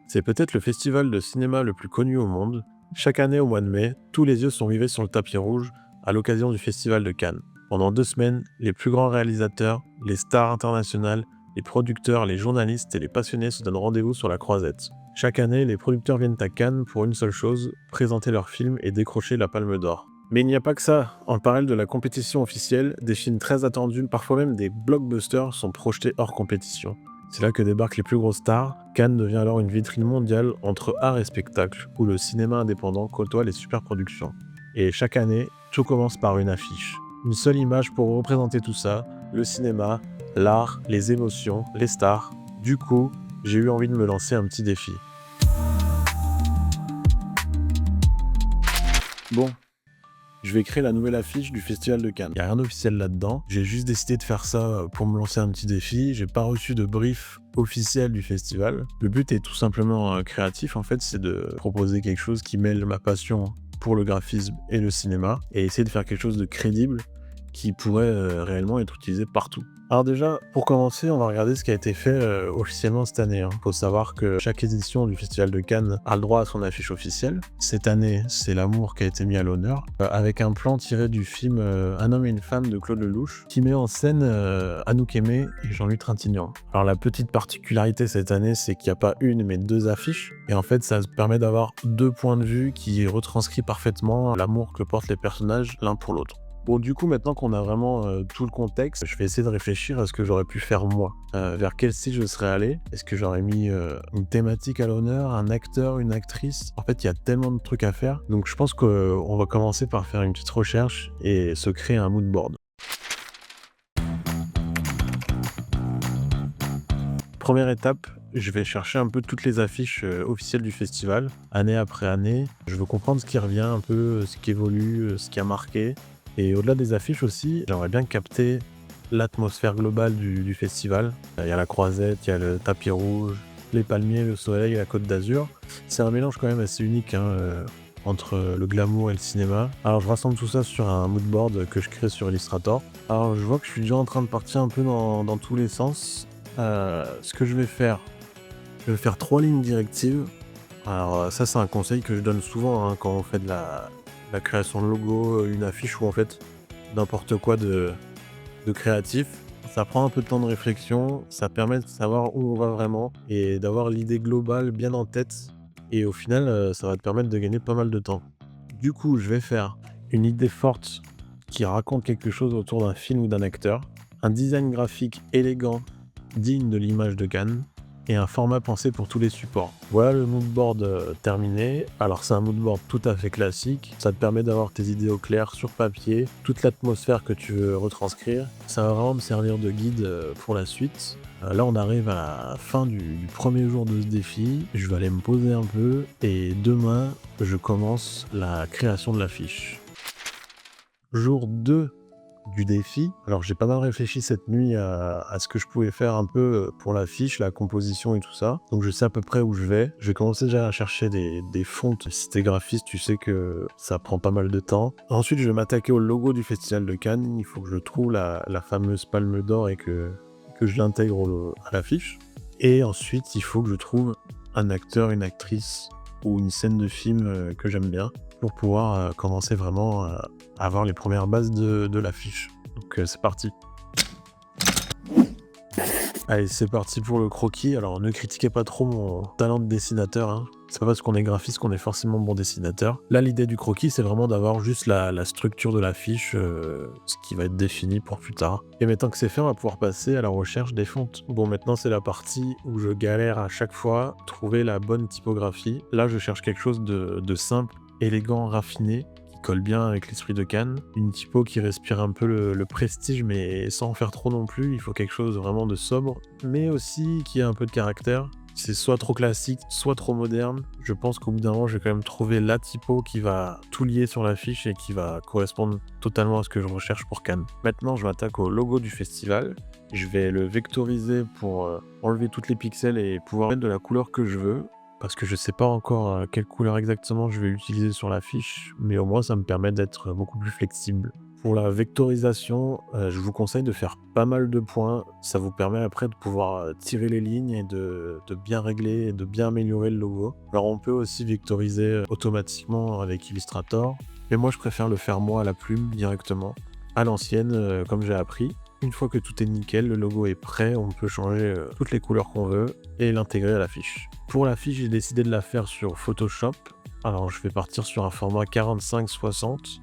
C'est peut-être le festival de cinéma le plus connu au monde. Chaque année au mois de mai, tous les yeux sont rivés sur le tapis rouge à l'occasion du festival de Cannes. Pendant 2 semaines, les plus grands réalisateurs, les stars internationales, les producteurs, les journalistes et les passionnés se donnent rendez-vous sur la Croisette. Chaque année, les producteurs viennent à Cannes pour une seule chose, présenter leurs films et décrocher la Palme d'Or. Mais il n'y a pas que ça. En parallèle de la compétition officielle, des films très attendus, parfois même des blockbusters, sont projetés hors compétition. C'est là que débarquent les plus grosses stars. Cannes devient alors une vitrine mondiale entre art et spectacle, où le cinéma indépendant côtoie les superproductions. Et chaque année, tout commence par une affiche. Une seule image pour représenter tout ça, le cinéma, l'art, les émotions, les stars. Du coup, j'ai eu envie de me lancer un petit défi. Bon, je vais créer la nouvelle affiche du Festival de Cannes. Il n'y a rien d'officiel là-dedans. J'ai juste décidé de faire ça pour me lancer un petit défi. J'ai pas reçu de brief officiel du festival. Le but est tout simplement créatif. En fait, c'est de proposer quelque chose qui mêle ma passion pour le graphisme et le cinéma et essayer de faire quelque chose de crédible qui pourrait réellement être utilisé partout. Alors déjà, pour commencer, on va regarder ce qui a été fait officiellement cette année. Faut savoir que chaque édition du Festival de Cannes a le droit à son affiche officielle. Cette année, c'est l'amour qui a été mis à l'honneur, avec un plan tiré du film Un homme et une femme de Claude Lelouch, qui met en scène Anouk Aimée et Jean-Louis Trintignant. Alors la petite particularité cette année, c'est qu'il n'y a pas une, mais 2 affiches. Et en fait, ça permet d'avoir 2 points de vue qui retranscrit parfaitement l'amour que portent les personnages l'un pour l'autre. Bon, du coup, maintenant qu'on a vraiment tout le contexte, je vais essayer de réfléchir à ce que j'aurais pu faire moi. Vers quel style je serais allé? Est-ce que j'aurais mis une thématique à l'honneur, un acteur, une actrice? En fait, il y a tellement de trucs à faire. Donc, je pense qu'on va commencer par faire une petite recherche et se créer un mood board. Première étape, je vais chercher un peu toutes les affiches officielles du festival, année après année. Je veux comprendre ce qui revient un peu, ce qui évolue, ce qui a marqué. Et au-delà des affiches aussi, j'aimerais bien capter l'atmosphère globale du festival. Il y a la Croisette, il y a le tapis rouge, les palmiers, le soleil, la Côte d'Azur. C'est un mélange quand même assez unique entre le glamour et le cinéma. Alors je rassemble tout ça sur un mood board que je crée sur Illustrator. Alors je vois que je suis déjà en train de partir un peu dans tous les sens. Ce que je vais faire 3 lignes directives. Alors ça c'est un conseil que je donne souvent quand on fait de la création de logo, une affiche ou en fait n'importe quoi de créatif. Ça prend un peu de temps de réflexion, ça permet de savoir où on va vraiment et d'avoir l'idée globale bien en tête. Et au final, ça va te permettre de gagner pas mal de temps. Du coup, je vais faire une idée forte qui raconte quelque chose autour d'un film ou d'un acteur, un design graphique élégant, digne de l'image de Cannes, et un format pensé pour tous les supports. Voilà le moodboard terminé. Alors c'est un moodboard tout à fait classique. Ça te permet d'avoir tes idées au clair sur papier, toute l'atmosphère que tu veux retranscrire. Ça va vraiment me servir de guide pour la suite. Là on arrive à la fin du premier jour de ce défi. Je vais aller me poser un peu et demain je commence la création de l'affiche. Jour 2 du défi. Alors j'ai pas mal réfléchi cette nuit à ce que je pouvais faire un peu pour l'affiche, la composition et tout ça. Donc je sais à peu près où je vais. Je vais commencer déjà à chercher des fontes. Si t'es graphiste, tu sais que ça prend pas mal de temps. Ensuite, je vais m'attaquer au logo du Festival de Cannes. Il faut que je trouve la fameuse palme d'or et que je l'intègre à l'affiche. Et ensuite, il faut que je trouve un acteur, une actrice ou une scène de film que j'aime bien pour pouvoir commencer vraiment à avoir les premières bases de l'affiche. Donc c'est parti. Allez, c'est parti pour le croquis. Alors ne critiquez pas trop mon talent de dessinateur. C'est pas parce qu'on est graphiste qu'on est forcément bon dessinateur. Là, l'idée du croquis, c'est vraiment d'avoir juste la structure de l'affiche, ce qui va être défini pour plus tard. Et maintenant que c'est fait, on va pouvoir passer à la recherche des fontes. Bon, maintenant c'est la partie où je galère à chaque fois trouver la bonne typographie. Là, je cherche quelque chose de simple, élégant, raffiné, qui colle bien avec l'esprit de Cannes. Une typo qui respire un peu le prestige, mais sans en faire trop non plus. Il faut quelque chose vraiment de sobre, mais aussi qui a un peu de caractère. C'est soit trop classique, soit trop moderne. Je pense qu'au bout d'un moment, je vais quand même trouver la typo qui va tout lier sur l'affiche et qui va correspondre totalement à ce que je recherche pour Cannes. Maintenant, je m'attaque au logo du festival. Je vais le vectoriser pour enlever toutes les pixels et pouvoir mettre de la couleur que je veux. Parce que je sais pas encore quelle couleur exactement je vais utiliser sur l'affiche, mais au moins ça me permet d'être beaucoup plus flexible Pour la vectorisation, je vous conseille de faire pas mal de points. Ça vous permet après de pouvoir, tirer les lignes et de bien régler et de bien améliorer le logo. Alors on peut aussi vectoriser, automatiquement avec Illustrator, mais moi je préfère le faire moi à la plume directement, à l'ancienne, comme j'ai appris. Une fois que tout est nickel, le logo est prêt, on peut changer, toutes les couleurs qu'on veut et l'intégrer à l'affiche. Pour l'affiche, j'ai décidé de la faire sur Photoshop. Alors je vais partir sur un format 45-60.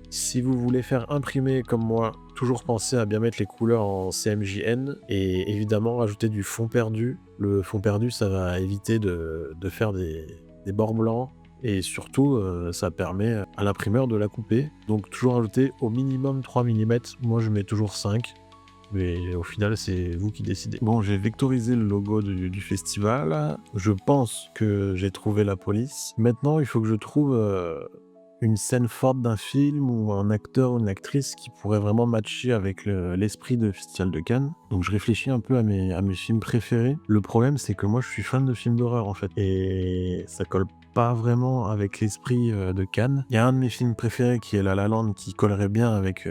Si vous voulez faire imprimer comme moi, toujours pensez à bien mettre les couleurs en CMJN et évidemment rajouter du fond perdu. Le fond perdu, ça va éviter de faire des bords blancs et surtout, ça permet à l'imprimeur de la couper. Donc toujours rajouter au minimum 3 mm, moi je mets toujours 5. Mais au final, c'est vous qui décidez. Bon, j'ai vectorisé le logo du festival. Je pense que j'ai trouvé la police. Maintenant, il faut que je trouve une scène forte d'un film ou un acteur ou une actrice qui pourrait vraiment matcher avec l'esprit de Festival de Cannes. Donc je réfléchis un peu à mes films préférés. Le problème, c'est que moi, je suis fan de films d'horreur, en fait. Et ça colle pas vraiment avec l'esprit de Cannes. Il y a un de mes films préférés qui est La La Land qui collerait bien avec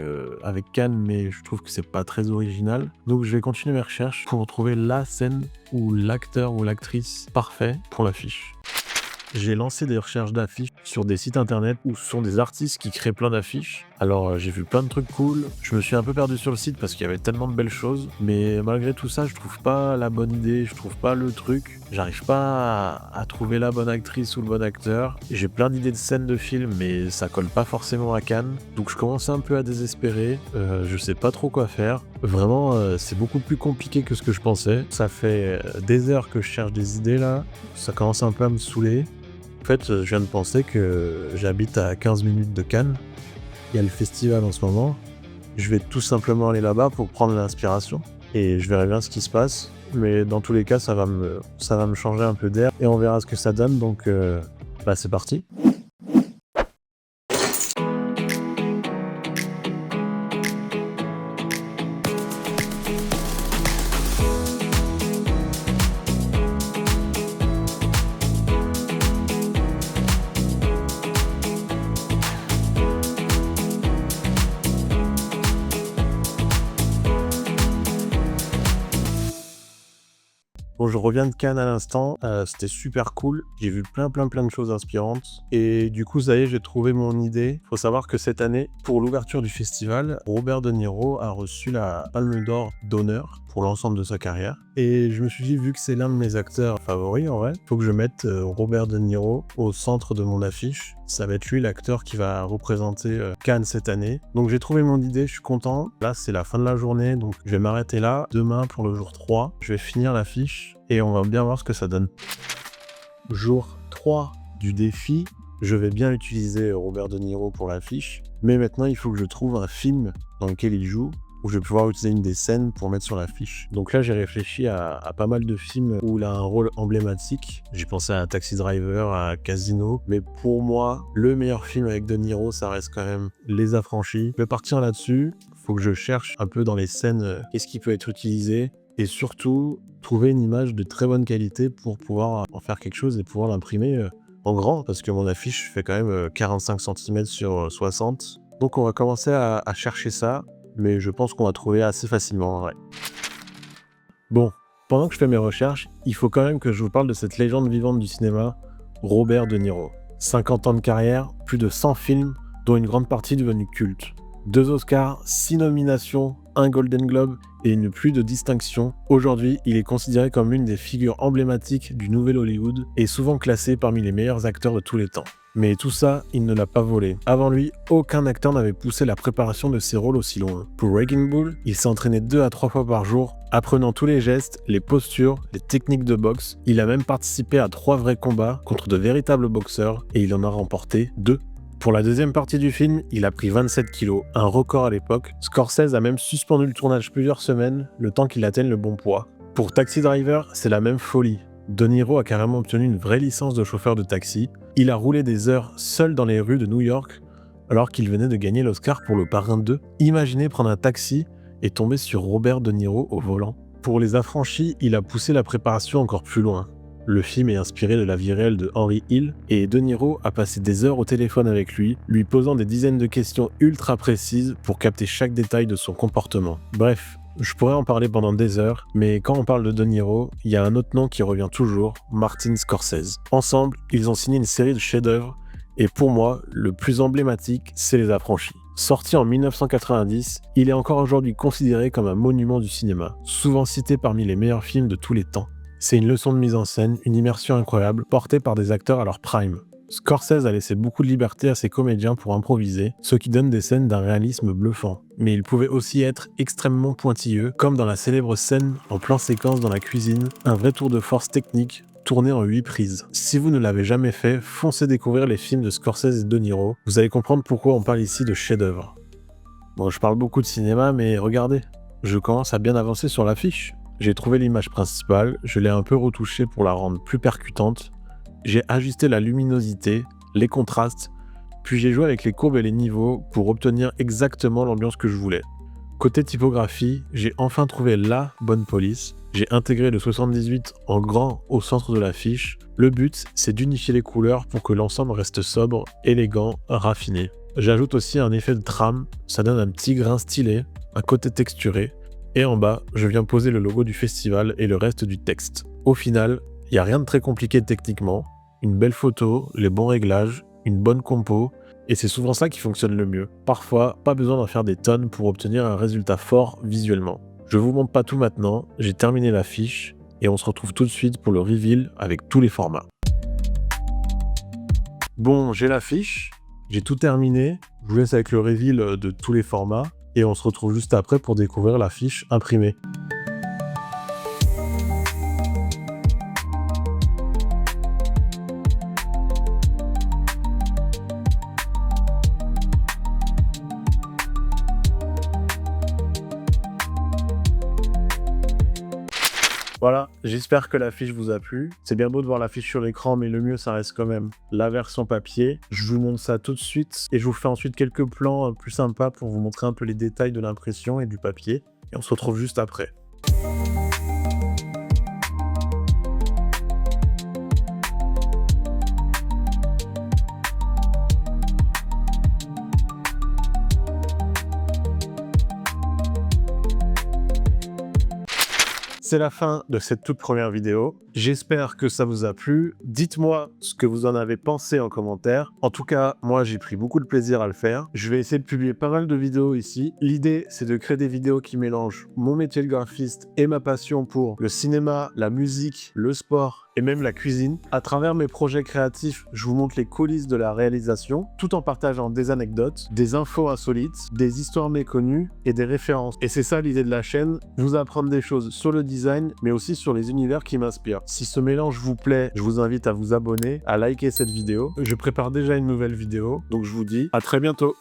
Cannes, mais je trouve que c'est pas très original. Donc je vais continuer mes recherches pour trouver la scène ou l'acteur ou l'actrice parfait pour l'affiche. J'ai lancé des recherches d'affiches sur des sites internet où ce sont des artistes qui créent plein d'affiches. Alors j'ai vu plein de trucs cool, je me suis un peu perdu sur le site parce qu'il y avait tellement de belles choses, mais malgré tout ça je trouve pas la bonne idée, je trouve pas le truc, j'arrive pas à trouver la bonne actrice ou le bon acteur. J'ai plein d'idées de scènes de films mais ça colle pas forcément à Cannes, donc je commence un peu à désespérer, je sais pas trop quoi faire. Vraiment c'est beaucoup plus compliqué que ce que je pensais, ça fait des heures que je cherche des idées là, ça commence un peu à me saouler. En fait, je viens de penser que j'habite à 15 minutes de Cannes. Il y a le festival en ce moment. Je vais tout simplement aller là-bas pour prendre l'inspiration. Et je verrai bien ce qui se passe. Mais dans tous les cas, ça va me changer un peu d'air. Et on verra ce que ça donne. Donc, c'est parti. Bon, je reviens de Cannes à l'instant, c'était super cool. J'ai vu plein de choses inspirantes. Et du coup, ça y est, j'ai trouvé mon idée. Faut savoir que cette année, pour l'ouverture du festival, Robert De Niro a reçu la Palme d'Or d'honneur pour l'ensemble de sa carrière. Et je me suis dit, vu que c'est l'un de mes acteurs favoris, en vrai, faut que je mette Robert De Niro au centre de mon affiche. Ça va être lui l'acteur qui va représenter Cannes cette année. Donc j'ai trouvé mon idée, je suis content. Là, c'est la fin de la journée, donc je vais m'arrêter là. Demain, pour le jour 3, je vais finir l'affiche et on va bien voir ce que ça donne. Jour 3 du défi, je vais bien utiliser Robert De Niro pour l'affiche. Mais maintenant, il faut que je trouve un film dans lequel il joue, où je vais pouvoir utiliser une des scènes pour mettre sur l'affiche. Donc là, j'ai réfléchi à pas mal de films où il a un rôle emblématique. J'ai pensé à Taxi Driver, à Casino. Mais pour moi, le meilleur film avec De Niro, ça reste quand même Les Affranchis. Je vais partir là-dessus. Faut que je cherche un peu dans les scènes qu'est-ce qui peut être utilisé. Et surtout, trouver une image de très bonne qualité pour pouvoir en faire quelque chose et pouvoir l'imprimer en grand. Parce que mon affiche fait quand même 45 cm sur 60. Donc on va commencer à chercher ça. Mais je pense qu'on va trouver assez facilement en vrai. Bon, pendant que je fais mes recherches, il faut quand même que je vous parle de cette légende vivante du cinéma, Robert De Niro. 50 ans de carrière, plus de 100 films, dont une grande partie devenue culte. 2 Oscars, 6 nominations, 1 Golden Globe et une pluie de distinctions. Aujourd'hui, il est considéré comme l'une des figures emblématiques du nouvel Hollywood et souvent classé parmi les meilleurs acteurs de tous les temps. Mais tout ça, il ne l'a pas volé. Avant lui, aucun acteur n'avait poussé la préparation de ses rôles aussi loin. Pour Raging Bull, il s'est entraîné 2 à 3 fois par jour, apprenant tous les gestes, les postures, les techniques de boxe. Il a même participé à 3 vrais combats contre de véritables boxeurs et il en a remporté 2. Pour la deuxième partie du film, il a pris 27 kilos, un record à l'époque. Scorsese a même suspendu le tournage plusieurs semaines, le temps qu'il atteigne le bon poids. Pour Taxi Driver, c'est la même folie. De Niro a carrément obtenu une vraie licence de chauffeur de taxi. Il a roulé des heures seul dans les rues de New York alors qu'il venait de gagner l'Oscar pour Le Parrain 2. Imaginez prendre un taxi et tomber sur Robert De Niro au volant. Pour Les Affranchis, il a poussé la préparation encore plus loin. Le film est inspiré de la vie réelle de Henry Hill et De Niro a passé des heures au téléphone avec lui posant des dizaines de questions ultra précises pour capter chaque détail de son comportement. Bref, je pourrais en parler pendant des heures, mais quand on parle de Niro, il y a un autre nom qui revient toujours, Martin Scorsese. Ensemble, ils ont signé une série de chefs-d'œuvre, et pour moi, le plus emblématique, c'est Les Affranchis. Sorti en 1990, il est encore aujourd'hui considéré comme un monument du cinéma, souvent cité parmi les meilleurs films de tous les temps. C'est une leçon de mise en scène, une immersion incroyable, portée par des acteurs à leur prime. Scorsese a laissé beaucoup de liberté à ses comédiens pour improviser, ce qui donne des scènes d'un réalisme bluffant. Mais il pouvait aussi être extrêmement pointilleux, comme dans la célèbre scène en plan séquence dans la cuisine, un vrai tour de force technique, tourné en 8 prises. Si vous ne l'avez jamais fait, foncez découvrir les films de Scorsese et De Niro, vous allez comprendre pourquoi on parle ici de chef-d'œuvre. Bon, je parle beaucoup de cinéma, mais regardez, je commence à bien avancer sur l'affiche. J'ai trouvé l'image principale, je l'ai un peu retouchée pour la rendre plus percutante, j'ai ajusté la luminosité, les contrastes, puis j'ai joué avec les courbes et les niveaux pour obtenir exactement l'ambiance que je voulais. Côté typographie, j'ai enfin trouvé la bonne police, j'ai intégré le 78 en grand au centre de l'affiche. Le but, c'est d'unifier les couleurs pour que l'ensemble reste sobre, élégant, raffiné. J'ajoute aussi un effet de trame, ça donne un petit grain stylé, un côté texturé, et en bas, je viens poser le logo du festival et le reste du texte. Au final, il n'y a rien de très compliqué techniquement, une belle photo, les bons réglages, une bonne compo, et c'est souvent ça qui fonctionne le mieux. Parfois, pas besoin d'en faire des tonnes pour obtenir un résultat fort visuellement. Je vous montre pas tout maintenant, j'ai terminé l'affiche, et on se retrouve tout de suite pour le reveal avec tous les formats. Bon, j'ai l'affiche, j'ai tout terminé, je vous laisse avec le reveal de tous les formats, et on se retrouve juste après pour découvrir l'affiche imprimée. Voilà, j'espère que l'affiche vous a plu. C'est bien beau de voir l'affiche sur l'écran, mais le mieux, ça reste quand même la version papier. Je vous montre ça tout de suite et je vous fais ensuite quelques plans plus sympas pour vous montrer un peu les détails de l'impression et du papier. Et on se retrouve juste après. C'est la fin de cette toute première vidéo. J'espère que ça vous a plu. Dites-moi ce que vous en avez pensé en commentaire. En tout cas, moi, j'ai pris beaucoup de plaisir à le faire. Je vais essayer de publier pas mal de vidéos ici. L'idée, c'est de créer des vidéos qui mélangent mon métier de graphiste et ma passion pour le cinéma, la musique, le sport et même la cuisine. À travers mes projets créatifs, je vous montre les coulisses de la réalisation, tout en partageant des anecdotes, des infos insolites, des histoires méconnues et des références. Et c'est ça l'idée de la chaîne, vous apprendre des choses sur le design, mais aussi sur les univers qui m'inspirent. Si ce mélange vous plaît, je vous invite à vous abonner, à liker cette vidéo. Je prépare déjà une nouvelle vidéo, donc je vous dis à très bientôt.